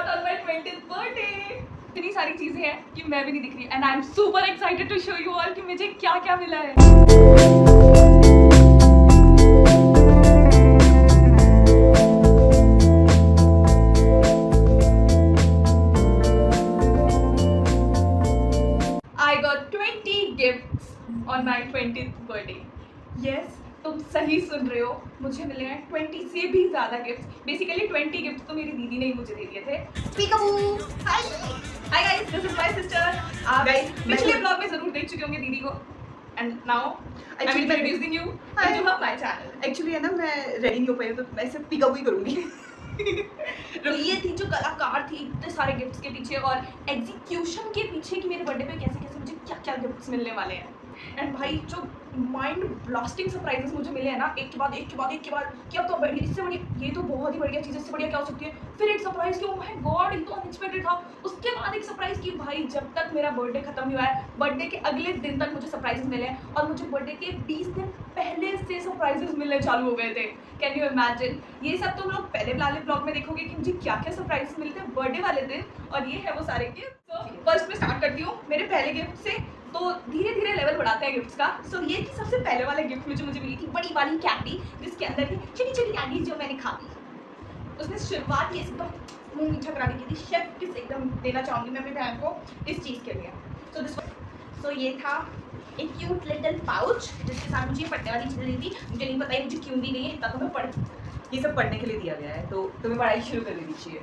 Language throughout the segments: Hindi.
got on my 20th birthday. इतनी सारी चीजें हैं कि मैं भी नहीं दिख रही and I'm super excited to show you all कि मुझे क्या क्या मिला है. I got 20 gifts on my 20th birthday. Yes, तुम सही सुन रहे हो, मुझे मिले हैं 20 से भी ज़्यादा गिफ्ट्स. बेसिकली 20 गिफ्ट्स तो मेरी दीदी ने ही मुझे दे दिए थे. Hi guys, this is my sister. आप पिछले ब्लॉग में ज़रूर देख चुके होंगे दीदी को. And now I am introducing you to my channel. Actually है ना, मैं रेडी नहीं हो पाई हूँ तो मैं सिर्फ पिकअप ही करूँगी. तो ये थी जो कलाकार थी इतने सारे गिफ्ट्स के पीछे और एग्जीक्यूशन के पीछे कि मेरे बर्थडे पे कैसे कैसे मुझे क्या क्या गिफ्ट्स मिलने वाले हैं. एंड भाई जो माइंड ब्लास्टिंग सरप्राइजेस मुझे मिले हैं ना, एक के बाद क्या तो बढ़िया, इससे बढ़िया ये तो बहुत ही बढ़िया चीज़, इससे बढ़िया क्या हो सकती है. फिर एक सरप्राइज कि ओह माय गॉड, ये तो अनएक्सपेक्टेड था. उसके बाद एक सरप्राइज कि भाई जब तक मेरा बर्थडे खत्म नहीं हुआ है, बर्थडे के अगले दिन तक मुझे सरप्राइजेस मिले हैं और मुझे बर्थडे के 20 दिन पहले से सरप्राइजेस मिलने चालू हो गए थे. Can you imagine? ये सब तुम लोग पहले वाले ब्लॉग में देखोगे कि मुझे क्या क्या सरप्राइजेस मिलते हैं बर्थडे वाले दिन, और ये है वो सारे गिफ्ट. तो फर्स्ट में स्टार्ट करती हूँ मेरे पहले गिफ्ट से. तो धीरे धीरे लेवल बढ़ाते हैं गिफ्ट्स का. सो ये थी सबसे पहले वाले गिफ्ट में जो मुझे मिली थी, बड़ी वाली कैंडी जिसके अंदर थी छोटी छोटी कैंडीज जो मैंने खा ली. उसने शुरुआत ही एकदम मुंह मीठा करा दी थी. शेफ किस एकदम देना चाहूँगी मैं अपनी बहन को इस चीज़ के लिए. सो ये था एक क्यूट लिटिल पाउच जिसके साथ मुझे पढ़ने वाली चीज़ें दी थी. मुझे नहीं पता है मुझे क्यों दी गई है, इतना तो मैं पढ़, ये सब पढ़ने के लिए दिया गया है, तो तुम्हें पढ़ाई शुरू कर देनी चाहिए.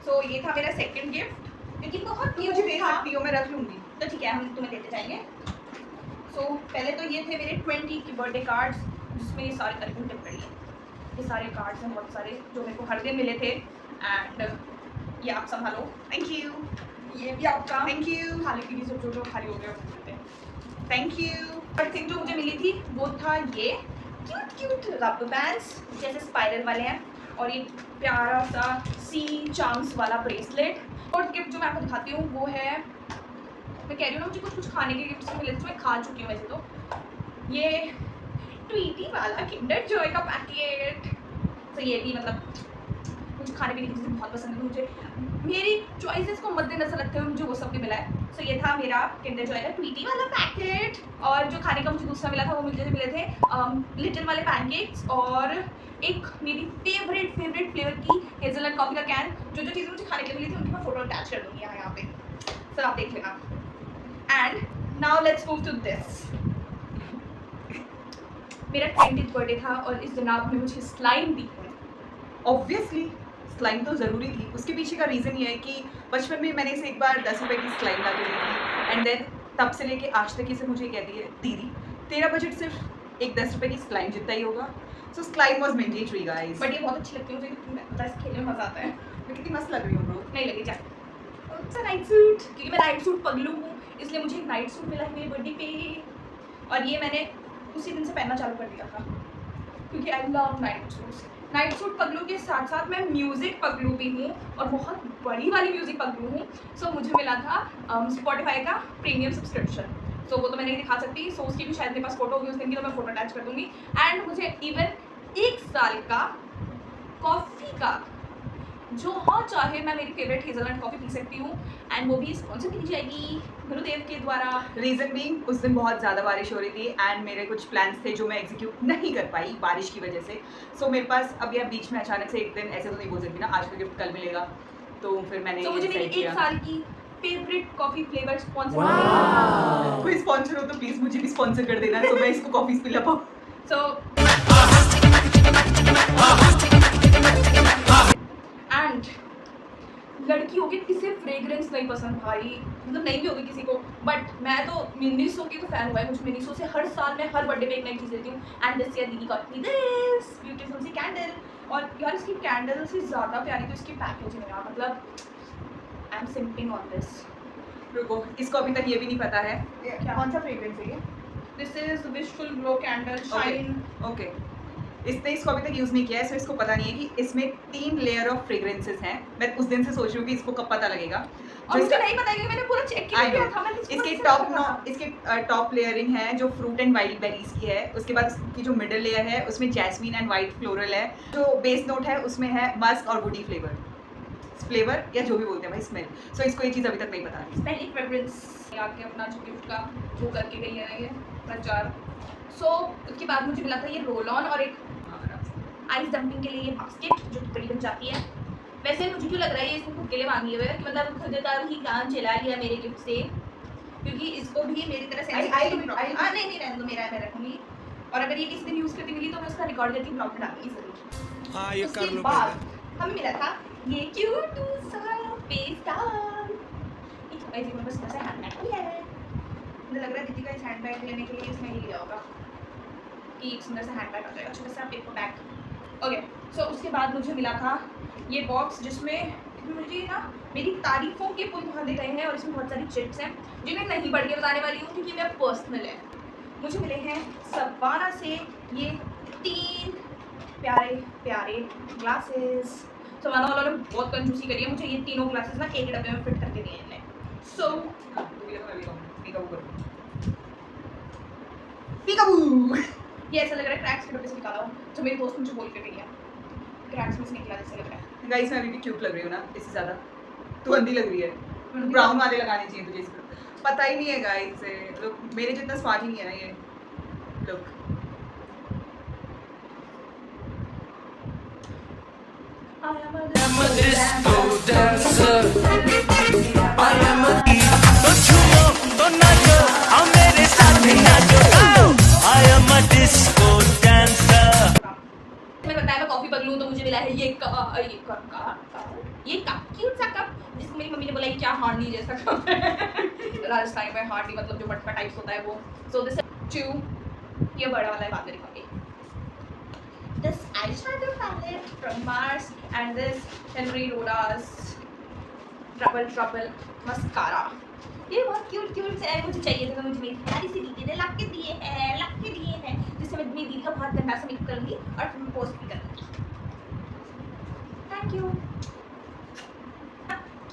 सो ये था मेरा सेकंड गिफ्ट, क्योंकि बहुत मुझे दे सकती हो, मैं रख लूँगी. तो ठीक है, हम तुम्हें देते जाएंगे. सो पहले तो ये थे मेरे 20 की बर्थडे कार्ड्स जिसमें ये सारे अरेंज पड़ी है. ये सारे कार्ड्स हैं बहुत सारे जो मेरे को हर दिन मिले थे. एंड ये आप संभालो. Thank you. ये भी आपका. Thank you. खाने की भी सब जो खाली हो गए. Thank you. फर्स्ट थिंग जो मुझे मिली थी वो था ये क्यूट रबर बैंड्स जैसे स्पाइरल वाले हैं, और ये प्यारा सा सी चार्म्स वाला ब्रेसलेट. और गिफ्ट जो मैं आपको दिखाती हूँ वो है, मैं कह रही हूँ ना मुझे कुछ खाने के गिफ्ट्स मिले थे, मैं खा चुकी हूँ वैसे तो. ये ट्वीटी वाला किंडर जॉय का पैकेट. तो ये भी मतलब मुझे खाने पीने की चीज़ें बहुत पसंद है, तो मुझे मेरी चॉइसेस को मद्देनजर रखते हुए मुझे वो सब भी मिला है. सो ये था मेरा किंडर जॉय का ट्वीटी वाला पैकेट. और जो खाने का मुझे दूसरा मिला था वो मुझे मिले थे लिटिल वाले पैनकेक्स और एक मेरी फेवरेट फ्लेवर की हेज़लनट कॉफ़ी का कैन. जो चीज़ें मुझे खाने के लिए मिली थी उनकी मैं फोटो अटैच कर दूँगी यहाँ पे, सर आप देख लेना. And now let's move to this. मेरा 20th बर्थडे था और इस जनाब ने मुझे स्लाइम दी है. ऑब्वियसली स्लाइम तो ज़रूरी थी. उसके पीछे का रीज़न ये है कि बचपन में मैंने इसे एक बार 10 रुपये की स्लाइम ला के दी थी. एंड देन तब से लेके आज तक इसे मुझे कहती है दीदी तेरा बजट सिर्फ एक 10 रुपये की स्लाइम जितना ही होगा. So slime was mandatory guys. But ये बहुत अच्छी लगती है मुझे, बस खेलने में मज़ा आता है. मैं कितनी मस्त लग रही हूँ ब्रो. नहीं लगी जा. नाइट सूट, क्योंकि मैं नाइट सूट पगलू हूँ इसलिए मुझे एक नाइट सूट मिला है मेरे बर्थडे पे. और ये मैंने उसी दिन से पहनना चालू कर दिया था क्योंकि I love night suits. Night suit पगलू के साथ साथ मैं म्यूज़िक पगलू भी हूँ और बहुत बड़ी वाली म्यूज़िक पगलू हूँ. सो मुझे मिला था स्पॉटिफाई का प्रीमियम सब्सक्रिप्शन. सो वो तो मैं नहीं दिखा सकती, सो उसकी भी शायद मेरे पास फोटो होगी उस दिन की, तो मैं फोटो अटैच कर दूँगी. एंड मुझे इवन 1 साल का कॉफ़ी का जो हाँ चाहे मैं मेरी फेवरेट हेज़लनट कॉफ़ी पी सकती हूँ, एंड वो भी स्पॉन्सर की जाएगी गुरुदेव के द्वारा. रीज़न बीइंग उस दिन बहुत ज़्यादा बारिश हो रही थी एंड मेरे कुछ प्लान्स थे जो मैं एग्जीक्यूट नहीं कर पाई बारिश की वजह से. सो मेरे पास अब यह बीच में अचानक से एक दिन ऐसे तो नहीं बोल सकती ना आज का गिफ्ट कल मिलेगा, तो फिर मैंने तो मुझे मेरी 1 साल की फेवरेट कॉफ़ी फ्लेवर स्पॉन्सर. कोई स्पॉन्सर हो तो प्लीज़ मुझे भी स्पॉन्सर कर देना तो मैं इसको कॉफ़ीज पिला पाऊँ. सो एंड लड़की होगी किसे फ्रेग्रेंस नहीं पसंद भाई, मतलब नहीं भी होगी किसी को, बट मैं तो मिनीसो की तो फैन हुआ है. मुझे मिनीसो से हर साल मैं हर बर्थडे पे एक नई चीज़ लेती हूँ. एंड दिस ईयर दीदी got me this beautiful sea candle. और यार इसकी कैंडल से ज़्यादा प्यारी तो इसकी पैकेजिंग है यार, मतलब I am simping on this. रुको, इसको अभी तक ये भी नहीं पता है कौन सा फ्रेग्रेंस है ये. This is wishful glow candle shine. Okay. इसने इसको अभी तक यूज़ नहीं किया है, सो इसको पता नहीं है कि इसमें 3 3 लेयर ऑफ फ्रेग्रेंसेस हैं। मैं उस दिन से सोच रही हूँ कि इसको कब पता लगेगा। और मुझे नहीं पता क्योंकि मैंने पूरा चेक किया था। मैंने इसके टॉप लेयरिंग है जो फ्रूट एंड वाइल्ड बेरीज की है। उसके बाद इसकी जो मिडिल लेयर है उसमें जैस्मीन एंड वाइट फ्लोरल है। जो बेस नोट है उसमें है मस्क और वुडी फ्लेवर या जो भी बोलते हैं भाई स्मेल। सो इसको ये चीज़ अभी तक नहीं पता है। स्मेलिंग फ्रेग्रेंस आके अपना जो गिफ्ट का वो करके गई है ये प्रचार। सो उसके बाद मुझे मिला था ये रोल ऑन और एक आइस डंपिंग के लिए ये बास्केट जो टुकड़ी बन जाती है। वैसे मुझे क्यों लग रहा है ये इसको खुद के लिए मांगी हुई है कि मतलब खुद का ही काम चला लिया मेरे गिफ्ट से, क्योंकि इसको भी मेरी तरह से नहीं रहने दो, मेरा मैं रखूंगी। और अगर ये किसी दिन यूज़ करती मिली तो मैं उसका रिकॉर्ड करके ब्लॉग में डालूंगी जरूर। हाँ ये कर उसके लो बाद पहले। हमें मिला था ये क्यूट सा फेस टाल। ऐसे मेरे पास ऐसा हैंडबैग भी है। मुझे लग रहा है दीदी का इस हैंडबैग लेने के लिए इसमें ही लिया होगा कि एक सुंदर सा हैंडबैग आ जाएगा, छोटा सा पेपर बैग। ओके, सो उसके बाद मुझे मिला था ये बॉक्स जिसमें मुझे ना मेरी तारीफों के पुल बांधे गए हैं और इसमें बहुत सारी चिट्स हैं जिन्हें नहीं पढ़ के बताने वाली हूँ क्योंकि मेरा पर्सनल है। मुझे मिले हैं सवाना से ये 3 प्यारे प्यारे ग्लासेस। सवाना वालों ने बहुत कंजूसी करी है, मुझे ये तीनों ग्लासेस ना एक डब्बे में फिट करके दिए इन्हें। सो ये ऐसा लग रहा है क्रैक्स के डब्बे से निकाला हो, जो मेरी दोस्त मुझे बोल के गई है क्रैक्स में से निकला जैसे लग रहा है। गाइस मैं अभी भी क्यूट लग रही हूँ ना, इससे ज़्यादा तू अंधी लग रही है। ब्राउन वाले लगाने चाहिए तुझे इसको। पता ही नहीं है गाइस से लोग मेरे जितना स्मार्ट ही नहीं है ना ये लुक। तो झूमो तो नाचो हम मेरे साथ नाचो। I am a disco dancer। मैंने बताया मैं कॉफी पगलू तो मुझे मिला है ये कप क्यूट सा कप जिसको मेरी मम्मी ने बोला ये क्या हांडी जैसा कप है। राजस्थान में हांडी मतलब जो मटका टाइप्स होता है वो। सो दिस टू ये बड़ा वाला है, बाद में दिखाऊंगी। This eyeshadow palette from Mars and this Henry Roda's Trouble mascara। ये बहुत क्यूट से है, मुझे चाहिए था तो मुझे मेरी प्यारी सी दीदी ने ला के दिए हैं जिससे मैं मेरी दीदी का बहुत गंदा सा मेकअप करूँगी और फिर मैं पोस्ट भी करूँगी। Thank you.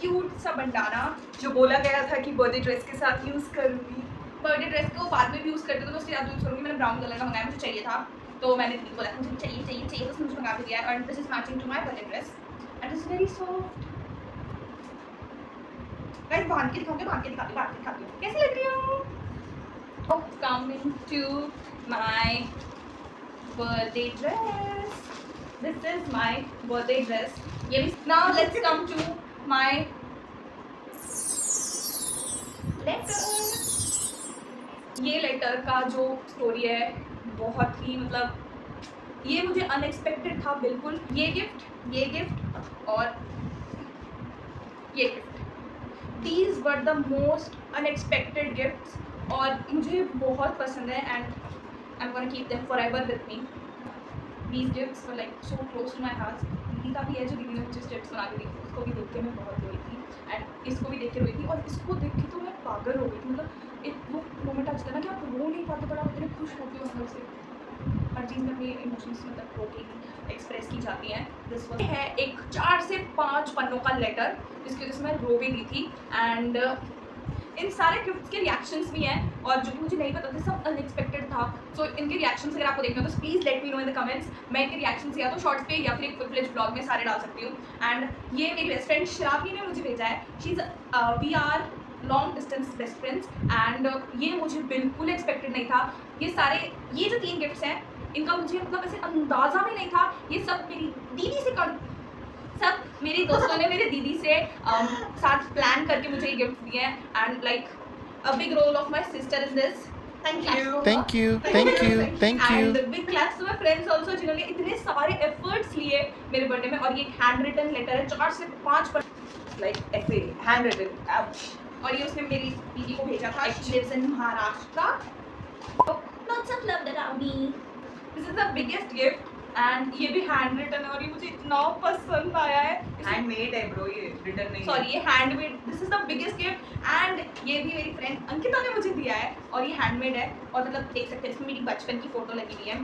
क्यूट सा बंडाना जो बोला गया था कि बर्थडे ड्रेस के साथ यूज़ करूँगी। बर्थडे ड्रेस को बाद में भी यूज़ करते तो मैं उसके साथ यूज़ करूँगी। मैंने ब्राउन कलर का मंगाया, मुझे चाहिए था तो मैंने दीदी को बोला मुझे चाहिए तो उसने मुझे मंगा के दिया है। और this is matching to my birthday dress and it's very soft. Guys बांध के दिखाऊंगी कैसी लग रही हूँ। Coming to my birthday dress, this is my birthday dress. ये भी now let's come to my letter. ये लेटर का जो स्टोरी है बहुत ही मतलब ये मुझे अनएक्सपेक्टेड था बिल्कुल। ये गिफ्ट और ये gift, these were the most unexpected gifts और मुझे बहुत पसंद है and I'm gonna keep them forever with me। These gifts were like so close to my heart। दीदी का भी है जो दीदी ने मुझे स्टेप्स बना के दी, उसको भी देख के मैं बहुत रोई थी एंड इसको भी देख के रोई थी और इसको देख के तो मैं पागल हो गई थी। मतलब एक वो मोमेंट आ जाता है ना कि आप रो नहीं पाते पर आप इतने खुश होते हो अंदर से। हर चीज़ में अपनी इमोशंस मतलब होके एक्सप्रेस की जाती हैं। दिस है एक 4 से 5 पन्नों का लेटर जिसकी वजह से मैं रो भी दी थी एंड इन सारे गिफ्ट्स के रिएक्शंस भी हैं और जो कि मुझे नहीं पता था सब अनएक्सपेक्टेड था। सो इनके रिएक्शंस अगर आपको देखना हो तो please let me know in the comments. मैं इनके रिएक्शंस या तो शॉर्ट्स पे या फिर एक फुल फ्लेज ब्लॉग में सारे डाल सकती हूँ। एंड ये मेरी बेस्ट फ्रेंड शराबी ने मुझे भेजा है। She is we are long distance best friends and ये मुझे बिल्कुल एक्सपेक्टेड नहीं था। ये जो 3 गिफ्ट्स हैं इनका मुझे मतलब ऐसे अंदाज़ा भी नहीं था। ये सब मेरी दीदी से सब मेरी दोस्तों ने मेरे दीदी से साथ प्लान करके मुझे ये गिफ्ट दिए हैं and like a big role of my sister in this. Thank you and big claps to my friends also जिन्होंने इतने सारे एफर्ट्स लिए मेरे बर्थडे में। और ये हैंड रिटन लेटर है 4 से 5 लाइक ऐसे हैंड रिटन और ये उसने मेरी दीदी को भेजा था। She lives in Maharashtra. Lots of love around me. This is the biggest gift and ये भी हैंड रिटन है और ये मुझे इतना पसंद आया है। हैंडमेड है ब्रो, ये रिटन नहीं। सॉरी ये handmade. This is the biggest gift and ये भी मेरी फ्रेंड अंकिता ने मुझे दिया है और ये हैंडमेड है और मतलब देख सकते हैं इसमें मेरी बचपन की फोटो लगी हुई है।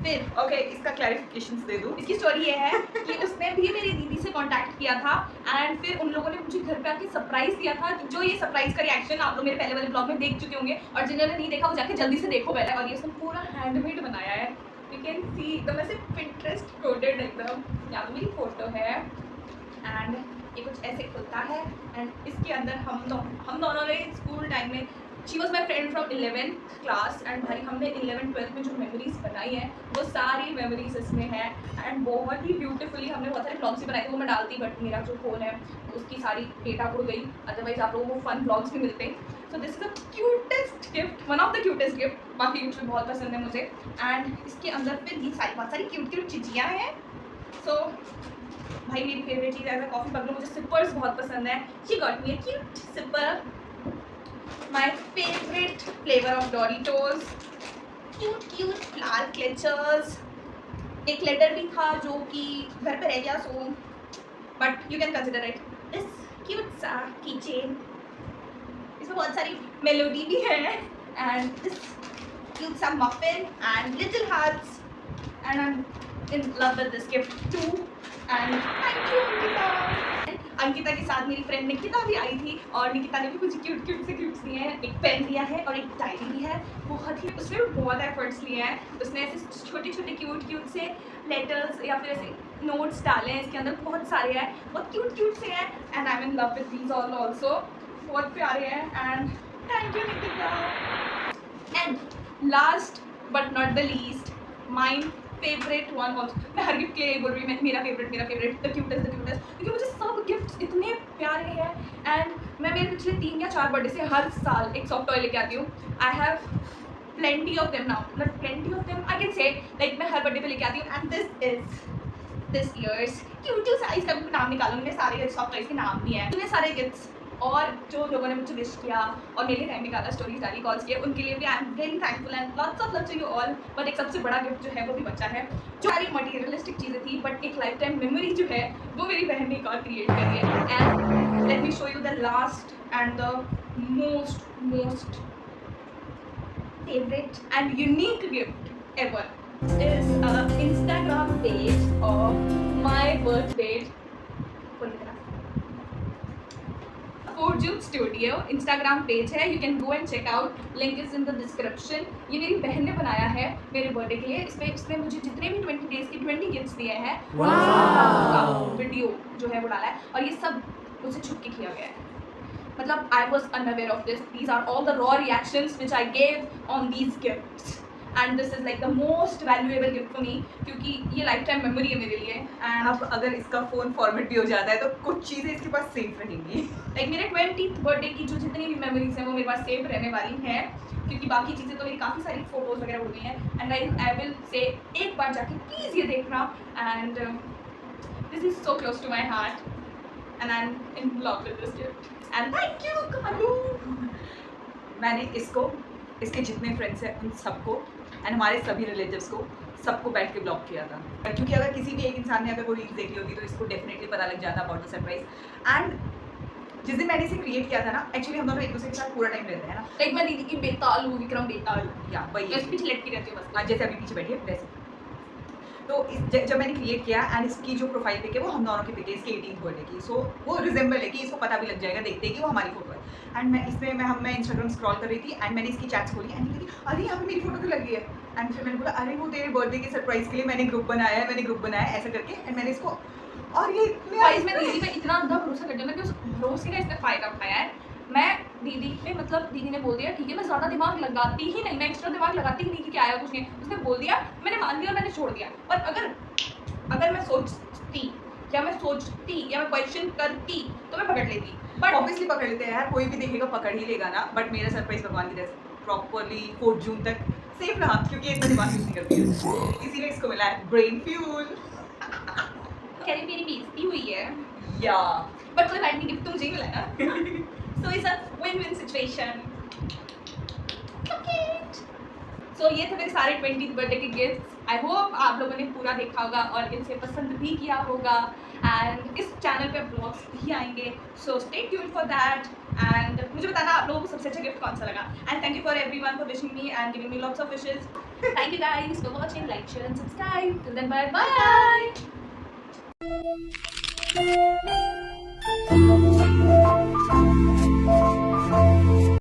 फिर ओके, इसका क्लैरिफिकेशंस दे दूं। इसकी स्टोरी ये है कि उसने भी मेरी दीदी से कांटेक्ट किया था एंड फिर उन लोगों ने मुझे घर पे आके सरप्राइज दिया था। जो ये सरप्राइज का रिएक्शन आप लोग मेरे पहले वाले ब्लॉग में देख चुके होंगे और जिन्होंने नहीं देखा वो जाके जल्दी से देखो पहले। और ये उसने पूरा हैंडमेड बनाया है, यू कैन सी एकदम ऐसे पिंटरेस्ट कोडेड एकदम। यहाँ पे मेरी फोटो है एंड ये कुछ ऐसे खुलता है एंड इसके अंदर हम दोनों ने स्कूल टाइम में, she was my friend from 11th class and भाई हमने 11th-12th में जो मेमोरीज बनाई हैं वो सारी मेमोरीज इसमें है एंड बहुत ही ब्यूटीफुली हमने बहुत सारे ब्लॉग्स भी बनाए थे, वो मैं डालती बट मेरा जो फ़ोन है उसकी सारी डेटा उड़ गई, अदरवाइज आप लोगों को फन ब्लॉग्स भी मिलते। So this is the cutest gift, one of the cutest gift, बाकी गिफ्ट भी बहुत पसंद है मुझे। एंड इसके अंदर फिर ये बहुत सारी क्यूट चीज़ियाँ हैं। सो भाई मेरी फेवरेट चीज़ एज अ कॉफ़ी पगलू, मुझे सिपर्स बहुत पसंद है। She got me a cute sipper, my favorite flavor of Doritos, cute flower clutches। एक लेटर भी था जो कि घर पे रह गया, so but you can consider it this cute सा कीचेन। इसमें बहुत सारी मेलोडी भी है एंड दिस क्यूट सा muffin and little hearts and I am in love with this gift to and thank you Ankita. Ankita के साथ मेरी फ्रेंड निकिता भी आई थी और निकिता ने भी कुछ क्यूट से क्यूट्स दिए हैं, एक पेन दिया है और एक डायरी भी है। बहुत ही उसने भी बहुत एफर्ट्स लिए हैं, उसने ऐसे छोटे क्यूट से लेटर्स या फिर ऐसे नोट्स डाले हैं, इसके अंदर बहुत सारे हैं, बहुत क्यूट से हैं and I am in love with these all also, बहुत प्यारे हैं and thank you Nikita. And last but not the least my favourite one also, मैं हर गिफ्ट के लिए बोल रही हूँ मेरा फेवरेट द क्यूटेस्ट, क्योंकि मुझे सब गिफ्ट्स इतने प्यारे हैं एंड मैं मेरे पिछले 3 या 4 बर्थडे से हर साल एक सॉफ्ट टॉय लेके आती हूँ। I have plenty of them now, not plenty of them I can say, like मैं हर बर्थडे पे लेके आती हूँ and this is this years cute size का भी नाम निकालूंगी, मेरे सारे सॉफ्ट टॉयज के नाम भी हैं, इतने सारे गिफ्ट्स और जो लोगों ने मुझे विश किया और मेरे लिए टाइम निकाला, स्टोरीज डाली, कॉल्स किए, उनके लिए भी I am very thankful and lots of love to you all. But एक सबसे बड़ा गिफ्ट जो है वो भी बचा है, जो सारी मटीरियलिस्टिक चीज़ें थी बट एक लाइफ टाइम मेमोरी जो है वो मेरी बहन ने एक और क्रिएट करी है। And let me show you the last and the most favorite and unique gift ever is an Instagram page of my birthday. Fortune Studio Instagram page है, you can go and check out, link is in the description। ये मेरी बहन ने बनाया है मेरे बर्थडे के लिए, इसमें मुझे जितने भी 20 डेज के 20 गिफ्ट्स दिए हैं वीडियो जो है वो डाला है और ये सब मुझसे छुप के किया गया है। मतलब I was unaware of this. These are all the raw reactions which I gave on these gifts, and this is like the most valuable gift for me क्योंकि ये lifetime memory है मेरे लिए। And अब अगर इसका फ़ोन फॉर्मेट भी हो जाता है तो कुछ चीज़ें इसके पास सेफ रहेंगी। like मेरे 20th बर्थडे की जो जितनी भी मेमोरीज हैं वो मेरे पास सेफ रहने वाली हैं, क्योंकि बाकी चीज़ें तो मेरी काफ़ी सारी फोटोज़ वगैरह उड़ गई हैं। एंड आई विल से एक बार जाके प्लीज़ ये देखना and this is so close to my heart and I am in love with this gift and thank you Kamlu. मैंने इसको, इसके जितने फ्रेंड्स हैं उन सबको एंड हमारे सभी रिलेटिव्स को सबको बैठ के ब्लॉक किया था, क्योंकि अगर किसी भी एक इंसान ने अगर वो रील्स देखी होती तो इसको डेफिनेटली पता लग जाता अबाउट द सरप्राइज। एंड जिस दिन मैंने इसे क्रिएट किया था ना, एक्चुअली हम दोनों एक दूसरे के साथ पूरा टाइम रहते हैं ना, लाइक मैं दीदी की बेताल हूँ, विक्रम बेताल या वही मैं पीछे लटकी रहती हूँ बस। हाँ, जैसे अभी पीछे बैठी है वैसे। तो जब मैंने क्रिएट किया एंड इसकी जो प्रोफाइल पिक है वो हम दोनों की पिक है, इसके 18th बर्थडे की। सो वो रिजेंबल है कि इसको पता भी लग जाएगा देखते ही कि वो हमारी फोटो है। एंड मैं इंस्टाग्राम स्क्रॉल कर रही थी एंड मैंने इसकी चैट्स खोली एंड कहती अरे यहाँ पे मेरी फोटो तो लगी है। एंड फिर मैंने बोला अरे वो तेरे बर्थडे के सरप्राइज के लिए मैंने ग्रुप बनाया है ऐसा करके। एंड मैंने इसको, और ये गाइस मैं दीदी पे इतना अंधा भरोसा करती हूँ कि उस भरोसे का इसने फायदा उठाया है। मैं दीदी पे मतलब दीदी ने बोल दिया ठीक है, मैं ज़्यादा दिमाग लगाती ही नहीं, मैं एक्स्ट्रा दिमाग लगाती ही नहीं कि क्या आया कुछ नहीं, उसने बोल दिया, मैंने मान लिया और मैंने छोड़ दिया। और अगर मैं सोचती या मैं क्वेश्चन करती तो मैं पकड़ लेती, बट ऑब्वियसली पकड़ लेते हैं यार, कोई भी देखेगा पकड़ ही लेगा ना। बट मेरा सरप्राइज भगवान की तरह प्रॉपरली 4 जून तक सेफ रहा, क्योंकि इतना दिमाग यूज नहीं करती है, इसीलिए इसको मिला है ब्रेन फ्यूल। कह रही मेरी बेइज्जती हुई है या बट कोई बात नहीं, गिफ्ट तो मुझे ही मिला ना। So it's a win win situation. So ये थे मेरे सारे 20th बर्थडे के गिफ्ट्स। आई होप आप लोगों ने पूरा देखा होगा और इनसे पसंद भी किया होगा। एंड इस चैनल पे ब्लॉग्स भी आएंगे, so stay tuned for that. And मुझे बताना आप लोगों को सबसे अच्छा गिफ्ट कौन सा लगा। And thank you for everyone for wishing me and giving me lots of wishes. Thank you guys for watching, like, share and subscribe. Till then bye bye.